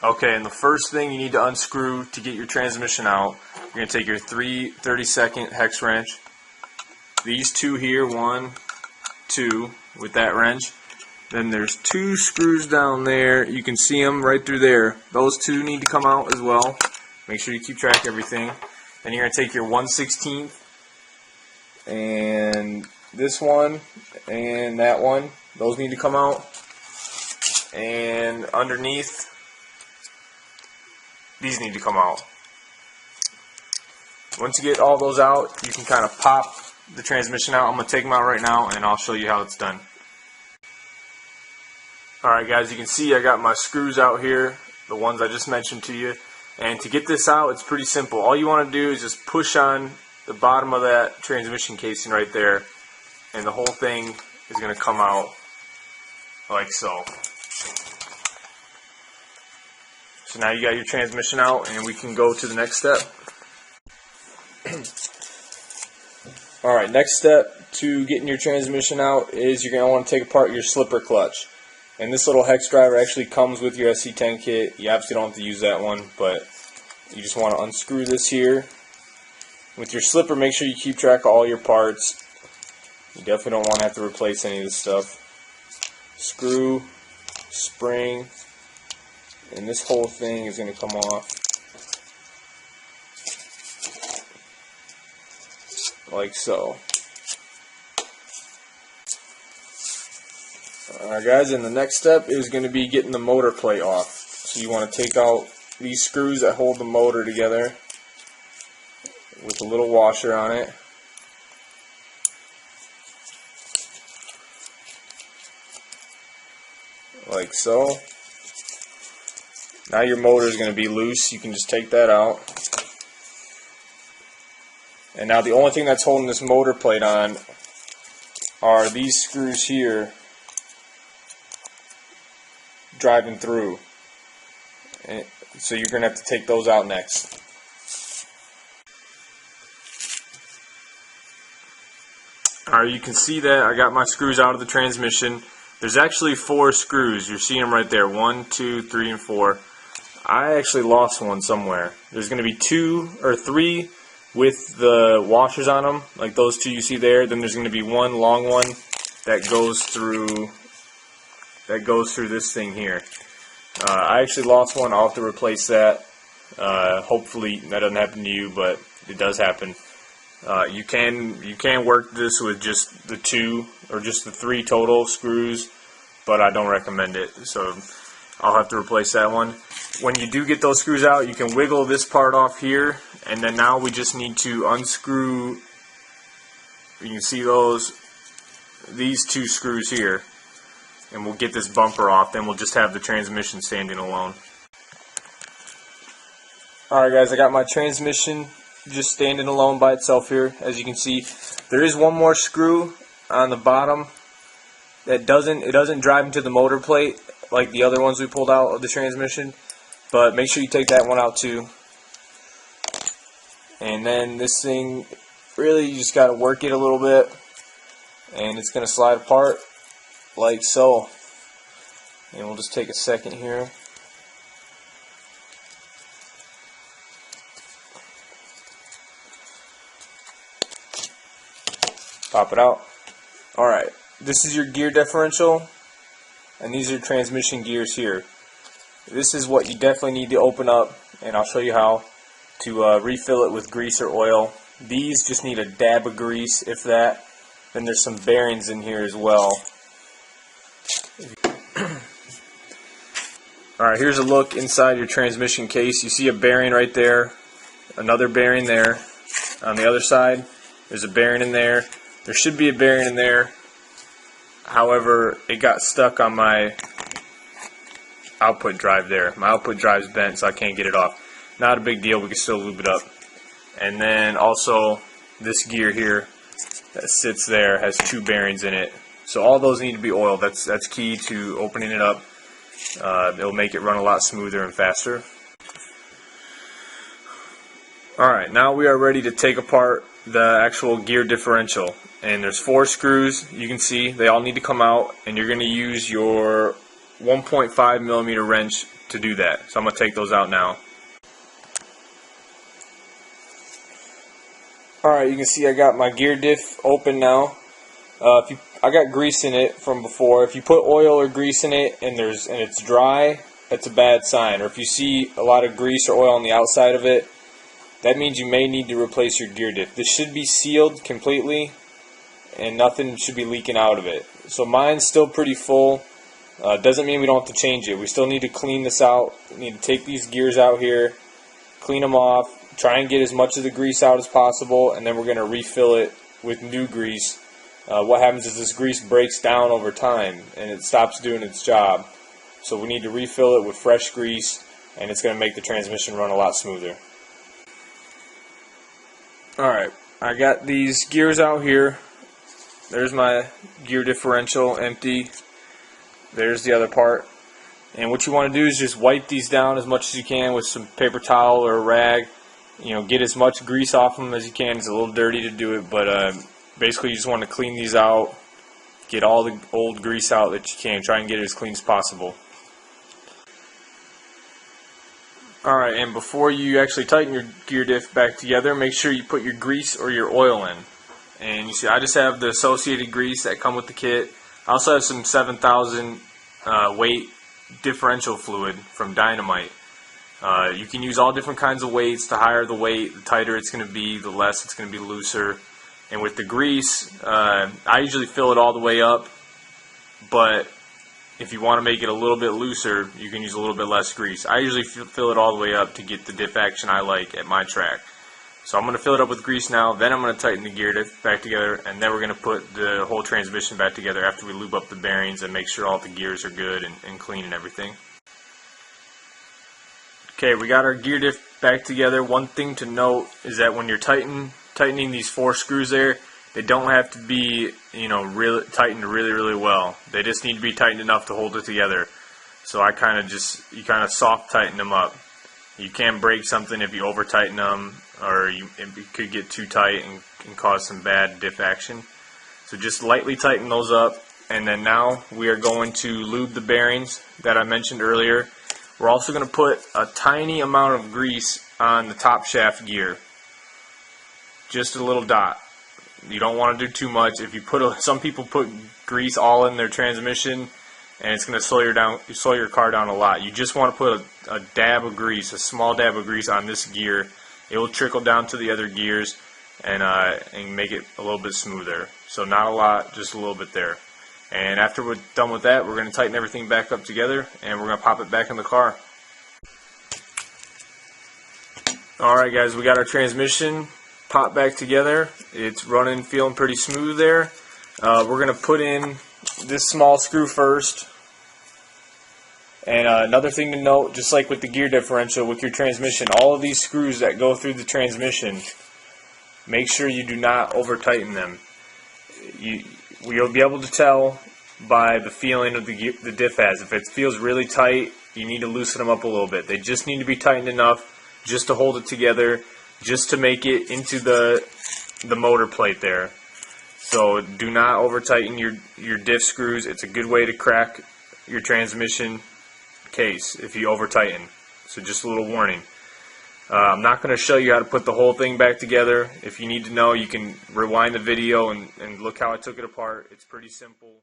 Okay, and the first thing you need to unscrew to get your transmission out, you're going to take your 3 30-second hex wrench. These two here, 1, 2, with that wrench. Then there's 2 screws down there. You can see them right through there. Those 2 need to come out as well. Make sure you keep track of everything. Then you're going to take your 1/16 and this one and that one. Those need to come out. And underneath, these need to come out. Once you get all those out, you can kind of pop the transmission out. I'm going to take them out right now and I'll show you how it's done. Alright guys, you can see I got my screws out here, the ones I just mentioned to you. And to get this out, it's pretty simple. All you want to do is just push on the bottom of that transmission casing right there, and the whole thing is going to come out like so. So now you got your transmission out, and we can go to the next step. Alright, next step to getting your transmission out is you're going to want to take apart your slipper clutch. And this little hex driver actually comes with your SC10 kit. You obviously don't have to use that one, but you just want to unscrew this here. With your slipper, make sure you keep track of all your parts. You definitely don't want to have to replace any of this stuff. Screw, spring, and this whole thing is going to come off like so. Alright guys, and the next step is going to be getting the motor plate off. So you want to take out these screws that hold the motor together with a little washer on it. Like so. Now your motor is going to be loose. You can just take that out. And now the only thing that's holding this motor plate on are these screws here driving through. And so you're going to have to take those out next. Alright, you can see that I got my screws out of the transmission. There's actually 4 screws. You're seeing them right there. 1, 2, 3, and 4. I actually lost one somewhere. There's going to be 2 or 3 with the washers on them, like those 2 you see there. Then there's going to be 1 long one that goes through this thing here. I actually lost one. I'll have to replace that. Hopefully that doesn't happen to you, but it does happen. You can work this with just the 2 or just the 3 total screws, but I don't recommend it. So I'll have to replace that one. When you do get those screws out, you can wiggle this part off here, and then now we just need to unscrew. You can see these 2 screws here, and we'll get this bumper off. Then we'll just have the transmission standing alone. Alright guys, I got my transmission just standing alone by itself here. As you can see, there is one more screw on the bottom that doesn't drive into the motor plate like the other ones we pulled out of the transmission, but make sure you take that one out too. And then this thing, really you just got to work it a little bit, and it's going to slide apart like so. And we'll just take a second here. Pop it out. Alright, this is your gear differential, and these are transmission gears here. This is what you definitely need to open up, and I'll show you how to refill it with grease or oil. These just need a dab of grease, if that. Then there's some bearings in here as well. Alright, here's a look inside your transmission case. You see a bearing right there, another bearing there. On the other side, there's a bearing in there. There should be a bearing in there. However, it got stuck on my output drive there. My output drive's bent, so I can't get it off. Not a big deal, we can still lube it up. And then also, this gear here that sits there has 2 bearings in it. So all those need to be oiled. That's key to opening it up. It'll make it run a lot smoother and faster. Alright, now we are ready to take apart the actual gear differential. And there's 4 screws, you can see. They all need to come out, and you're going to use your 1.5 millimeter wrench to do that. So I'm going to take those out now. Alright, you can see I got my gear diff open now. I got grease in it from before. If you put oil or grease in it and it's dry, that's a bad sign. Or if you see a lot of grease or oil on the outside of it, that means you may need to replace your gear diff. This should be sealed completely and nothing should be leaking out of it. So mine's still pretty full. Doesn't mean we don't have to change it. We still need to clean this out. We need to take these gears out here, clean them off, try and get as much of the grease out as possible, and then we're going to refill it with new grease. What happens is this grease breaks down over time and it stops doing its job. So we need to refill it with fresh grease, and it's going to make the transmission run a lot smoother. Alright, I got these gears out here. There's my gear differential empty. There's the other part. And what you want to do is just wipe these down as much as you can with some paper towel or a rag. You know, get as much grease off them as you can. It's a little dirty to do it, but basically you just want to clean these out. Get all the old grease out that you can. Try and get it as clean as possible. Alright, and before you actually tighten your gear diff back together, make sure you put your grease or your oil in. And you see, I just have the associated grease that come with the kit. I also have some 7,000 weight differential fluid from Dynamite. You can use all different kinds of weights. The higher the weight, the tighter it's going to be, the less it's going to be looser. And with the grease, I usually fill it all the way up, but if you want to make it a little bit looser, you can use a little bit less grease. I usually fill it all the way up to get the diff action I like at my track. So I'm going to fill it up with grease now, then I'm going to tighten the gear diff back together, and then we're going to put the whole transmission back together after we lube up the bearings and make sure all the gears are good and clean and everything. Okay, we got our gear diff back together. One thing to note is that when you're tightening these 4 screws there, they don't have to be, you know, tightened really well. They just need to be tightened enough to hold it together. So you kind of soft tighten them up. You can break something if you over tighten them, or it could get too tight and cause some bad diff action. So just lightly tighten those up, and then now we are going to lube the bearings that I mentioned earlier. We're also going to put a tiny amount of grease on the top shaft gear. Just a little dot. You don't want to do too much. If you some people put grease all in their transmission, and it's going to slow your car down a lot. You just want to put a dab of grease, a small dab of grease on this gear. It will trickle down to the other gears and make it a little bit smoother. So not a lot, just a little bit there. And after we're done with that, we're going to tighten everything back up together, and we're going to pop it back in the car. Alright guys, we got our transmission popped back together. It's running, feeling pretty smooth there. We're going to put in this small screw first. And another thing to note, just like with the gear differential, with your transmission, all of these screws that go through the transmission, make sure you do not over tighten them. You'll be able to tell by the feeling of the diff has. If it feels really tight, you need to loosen them up a little bit. They just need to be tightened enough just to hold it together, just to make it into the motor plate there. So do not over tighten your diff screws. It's a good way to crack your transmission case if you over tighten. So just a little warning. I'm not going to show you how to put the whole thing back together. If you need to know, you can rewind the video and look how I took it apart. It's pretty simple.